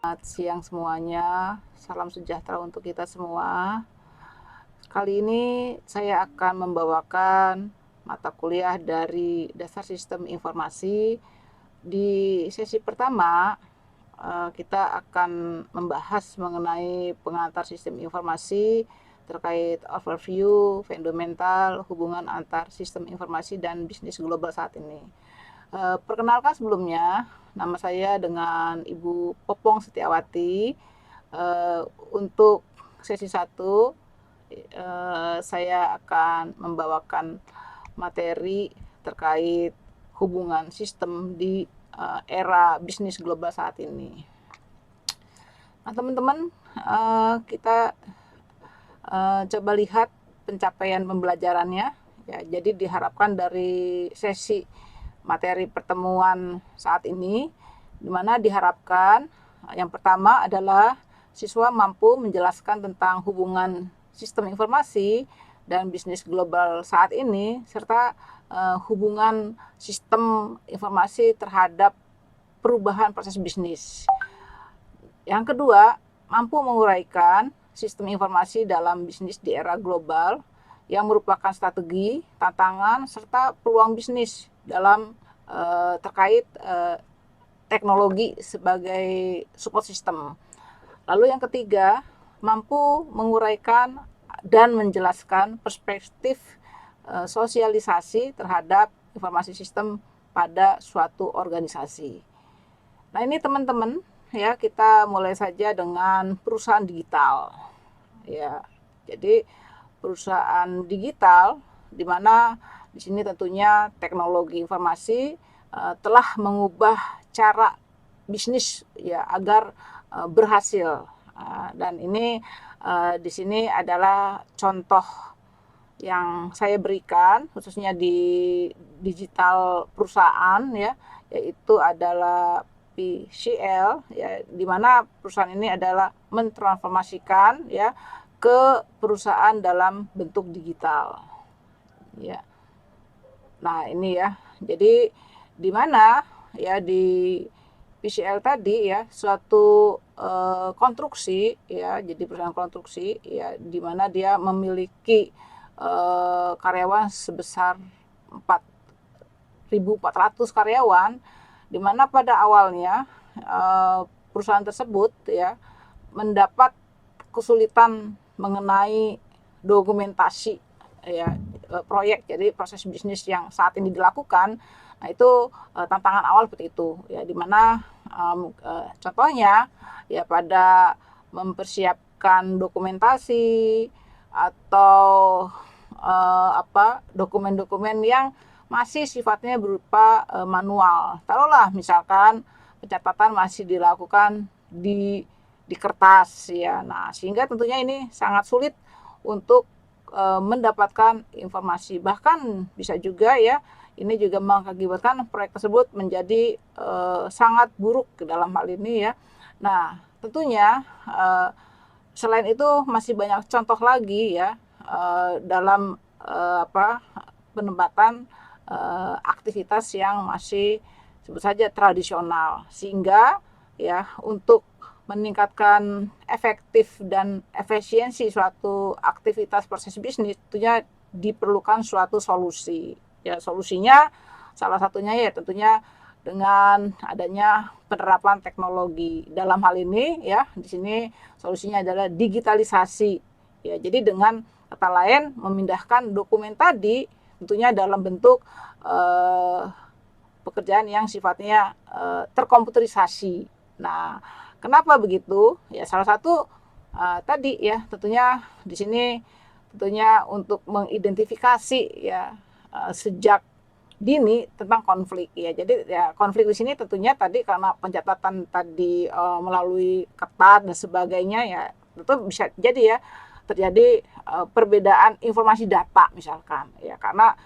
Selamat siang semuanya, salam sejahtera untuk kita semua. Kali ini saya akan membawakan mata kuliah dari Dasar Sistem Informasi. Di sesi pertama, kita akan membahas mengenai pengantar sistem informasi terkait overview, fundamental, hubungan antar sistem informasi dan bisnis global saat ini. Perkenalkan sebelumnya, nama saya dengan Ibu Popong Setiawati. Untuk sesi 1, saya akan membawakan materi terkait hubungan sistem di era bisnis global saat ini. Nah, teman-teman, kita coba lihat pencapaian pembelajarannya. Ya, jadi diharapkan dari sesi materi pertemuan saat ini, di mana diharapkan yang pertama adalah siswa mampu menjelaskan tentang hubungan sistem informasi dan bisnis global saat ini, serta hubungan sistem informasi terhadap perubahan proses bisnis. Yang kedua, mampu menguraikan sistem informasi dalam bisnis di era global yang merupakan strategi, tantangan, serta peluang bisnis dalam terkait teknologi sebagai support system. Lalu yang ketiga, mampu menguraikan dan menjelaskan perspektif sosialisasi terhadap informasi sistem pada suatu organisasi. Nah, ini teman-teman, ya, kita mulai saja dengan perusahaan digital. Ya, jadi perusahaan digital di mana di sini tentunya teknologi informasi telah mengubah cara bisnis, ya, agar berhasil. Dan ini di sini adalah contoh yang saya berikan khususnya di digital perusahaan, ya, yaitu adalah PCL, ya, di mana perusahaan ini adalah mentransformasikan, ya, ke perusahaan dalam bentuk digital. Ya. Nah, ini ya. Jadi di mana, ya, di PCL tadi, ya, suatu konstruksi, ya, jadi perusahaan konstruksi, ya, di mana dia memiliki karyawan sebesar 4.400 karyawan, di mana pada awalnya perusahaan tersebut, ya, mendapat kesulitan mengenai dokumentasi, ya, proyek. Jadi proses bisnis yang saat ini dilakukan, nah itu tantangan awal seperti itu, ya, di mana contohnya, ya, pada mempersiapkan dokumentasi atau dokumen-dokumen yang masih sifatnya berupa manual. Taruhlah misalkan pencatatan masih dilakukan di kertas, ya. Nah, sehingga tentunya ini sangat sulit untuk mendapatkan informasi. Bahkan bisa juga, ya, ini juga mengakibatkan proyek tersebut menjadi sangat buruk dalam hal ini, ya. Nah, tentunya selain itu masih banyak contoh lagi, ya, dalam penempatan aktivitas yang masih sebut saja tradisional, sehingga, ya, untuk meningkatkan efektif dan efisiensi suatu aktivitas proses bisnis tentunya diperlukan suatu solusi. Ya, solusinya salah satunya, ya, tentunya dengan adanya penerapan teknologi. Dalam hal ini, ya, di sini solusinya adalah digitalisasi. Ya, jadi dengan kata lain memindahkan dokumen tadi tentunya dalam bentuk pekerjaan yang sifatnya terkomputerisasi. Nah, kenapa begitu? Ya, salah satu tadi, ya, tentunya di sini tentunya untuk mengidentifikasi, ya, sejak dini tentang konflik, ya. Jadi, ya, konflik di sini tentunya tadi karena pencatatan tadi melalui kertas dan sebagainya, ya, itu bisa jadi, ya, terjadi perbedaan informasi data misalkan, ya, karena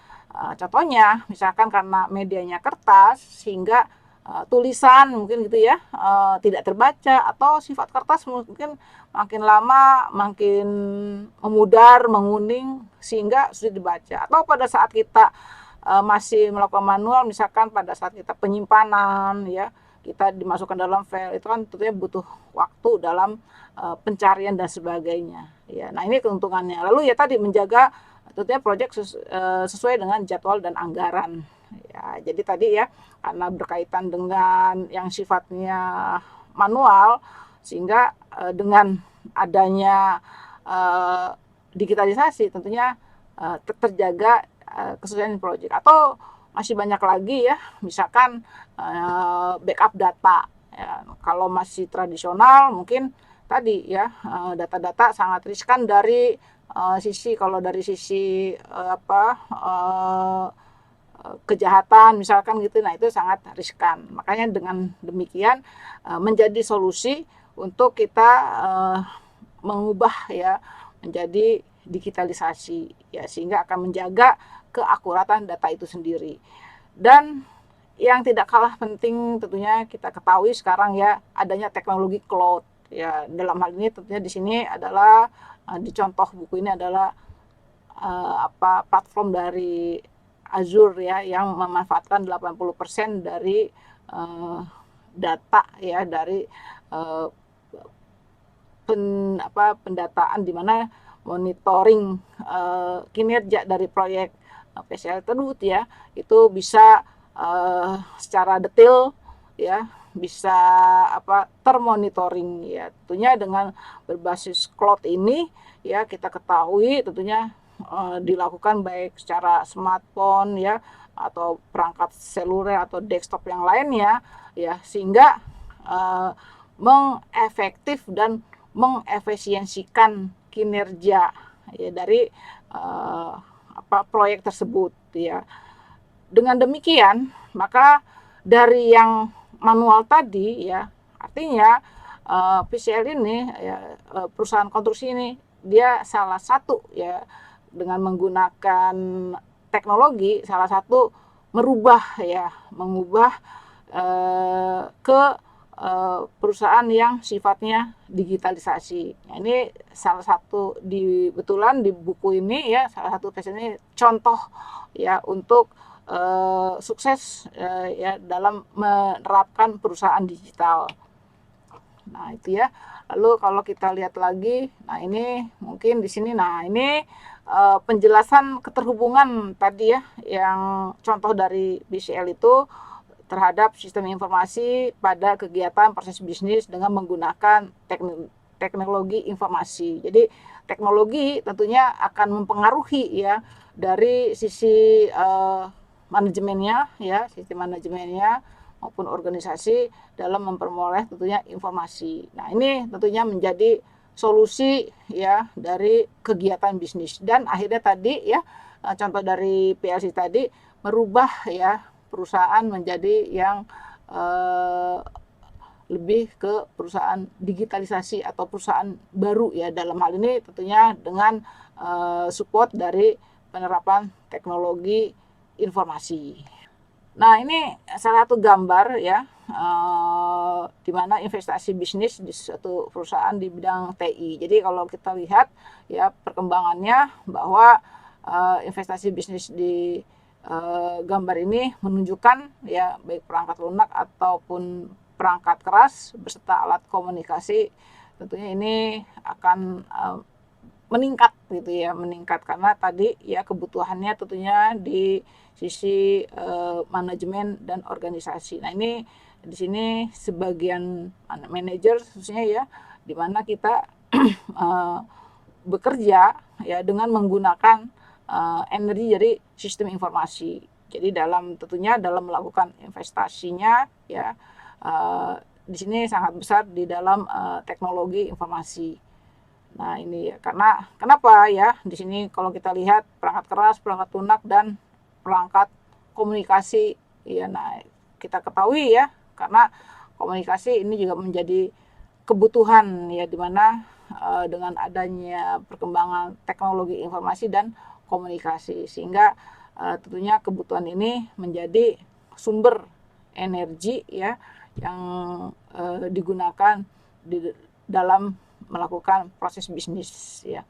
contohnya misalkan karena medianya kertas sehingga tulisan mungkin gitu, ya, tidak terbaca, atau sifat kertas mungkin makin lama makin memudar, menguning sehingga sulit dibaca. Atau pada saat kita masih melakukan manual, misalkan pada saat kita penyimpanan, ya, kita dimasukkan dalam file itu kan tentunya butuh waktu dalam pencarian dan sebagainya ya. Nah ini keuntungannya. Lalu ya tadi menjaga tentunya proyek sesuai dengan jadwal dan anggaran ya. Jadi tadi ya karena berkaitan dengan yang sifatnya manual sehingga dengan adanya digitalisasi tentunya terjaga kesesuaian proyek. Atau masih banyak lagi ya, misalkan backup data ya. Kalau masih tradisional mungkin tadi ya data-data sangat riskan dari kalau dari sisi kejahatan misalkan gitu, nah itu sangat riskan. Makanya dengan demikian menjadi solusi untuk kita mengubah ya menjadi digitalisasi ya, sehingga akan menjaga keakuratan data itu sendiri. Dan yang tidak kalah penting tentunya kita ketahui sekarang ya adanya teknologi cloud ya. Dalam hal ini tentunya di sini adalah di contoh buku ini adalah platform dari Azure ya yang memanfaatkan 80% dari data ya dari pendataan di mana monitoring kinerja dari proyek PCL tersebut ya itu bisa secara detail ya, bisa termonitoring ya. Tentunya dengan berbasis cloud ini ya kita ketahui tentunya dilakukan baik secara smartphone ya atau perangkat seluler atau desktop yang lainnya ya, sehingga mengefektif dan mengefisiensikan kinerja ya dari proyek tersebut ya. Dengan demikian maka dari yang manual tadi ya, artinya PCL ini ya, perusahaan konstruksi ini dia salah satu ya dengan menggunakan teknologi salah satu mengubah ke perusahaan yang sifatnya digitalisasi. Nah, ini salah satu betulan di buku ini ya, salah satu case ini contoh ya untuk sukses ya dalam menerapkan perusahaan digital. Nah, itu ya. Lalu kalau kita lihat lagi, nah ini mungkin di sini, nah ini penjelasan keterhubungan tadi ya, yang contoh dari BCL itu terhadap sistem informasi pada kegiatan proses bisnis dengan menggunakan teknologi informasi. Jadi teknologi tentunya akan mempengaruhi ya dari sisi manajemennya ya, sistem manajemennya maupun organisasi dalam memperoleh tentunya informasi. Nah, ini tentunya menjadi solusi ya dari kegiatan bisnis, dan akhirnya tadi ya contoh dari PLC tadi merubah ya perusahaan menjadi yang lebih ke perusahaan digitalisasi atau perusahaan baru ya, dalam hal ini tentunya dengan support dari penerapan teknologi informasi. Nah, ini salah satu gambar ya di mana investasi bisnis di suatu perusahaan di bidang TI. Jadi kalau kita lihat ya perkembangannya bahwa investasi bisnis di gambar ini menunjukkan ya baik perangkat lunak ataupun perangkat keras beserta alat komunikasi tentunya ini akan meningkat gitu ya, meningkat karena tadi ya kebutuhannya tentunya di sisi manajemen dan organisasi. Nah, ini di sini sebagian manajer khususnya ya di mana kita bekerja ya dengan menggunakan energi dari sistem informasi. Jadi tentunya dalam melakukan investasinya ya di sini sangat besar di dalam teknologi informasi. Nah, ini ya karena kenapa ya di sini kalau kita lihat perangkat keras, perangkat lunak dan perangkat komunikasi ya. Nah, kita ketahui ya karena komunikasi ini juga menjadi kebutuhan ya di mana dengan adanya perkembangan teknologi informasi dan komunikasi sehingga tentunya kebutuhan ini menjadi sumber energi ya yang digunakan dalam melakukan proses bisnis ya.